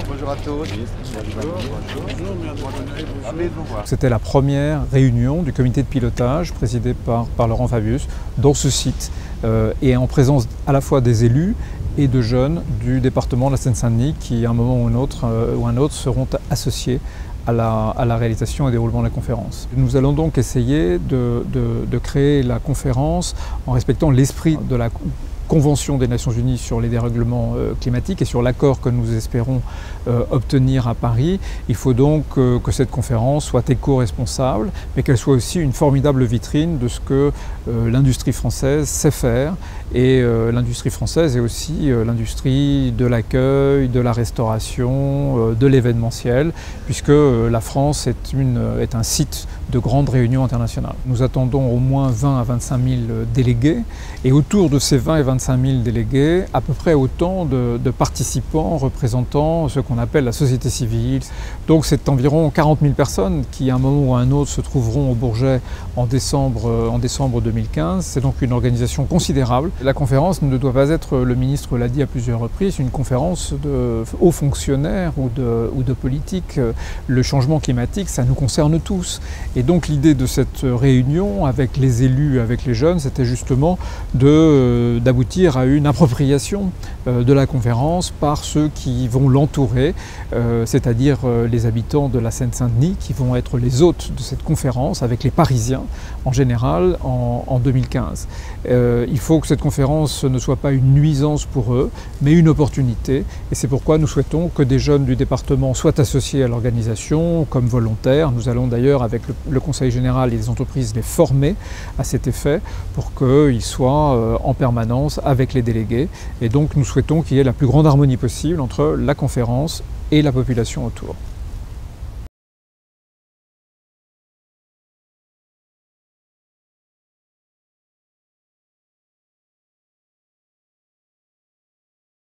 Bonjour à tous. C'était la première réunion du comité de pilotage présidé par Laurent Fabius dans ce site et en présence à la fois des élus et de jeunes du département de la Seine-Saint-Denis qui, à un moment ou un autre, seront associés à la réalisation et déroulement de la conférence. Nous allons donc essayer de créer la conférence en respectant l'esprit de la Convention des Nations Unies sur les dérèglements climatiques et sur l'accord que nous espérons obtenir à Paris. Il faut donc que cette conférence soit éco-responsable, mais qu'elle soit aussi une formidable vitrine de ce que l'industrie française sait faire. Et l'industrie française est aussi l'industrie de l'accueil, de la restauration, de l'événementiel, puisque la France est un site de grandes réunions internationales. Nous attendons au moins 20 à 25 000 délégués, et autour de ces 20 et 25 000 délégués, à peu près autant de participants représentant ce qu'on appelle la société civile. Donc c'est environ 40 000 personnes qui, à un moment ou à un autre, se trouveront au Bourget en décembre 2015. C'est donc une organisation considérable. La conférence ne doit pas être, le ministre l'a dit à plusieurs reprises, une conférence de hauts fonctionnaires ou de politiques. Le changement climatique, ça nous concerne tous. Et donc l'idée de cette réunion avec les élus, avec les jeunes, c'était justement d'aboutir à une appropriation de la conférence par ceux qui vont l'entourer, c'est-à-dire les habitants de la Seine-Saint-Denis qui vont être les hôtes de cette conférence avec les Parisiens en général en 2015. Il faut que cette conférence ne soit pas une nuisance pour eux, mais une opportunité. Et c'est pourquoi nous souhaitons que des jeunes du département soient associés à l'organisation comme volontaires. Nous allons d'ailleurs avec le Conseil général et les entreprises les former à cet effet pour qu'ils soient en permanence avec les délégués. Et donc nous souhaitons qu'il y ait la plus grande harmonie possible entre la conférence et la population autour.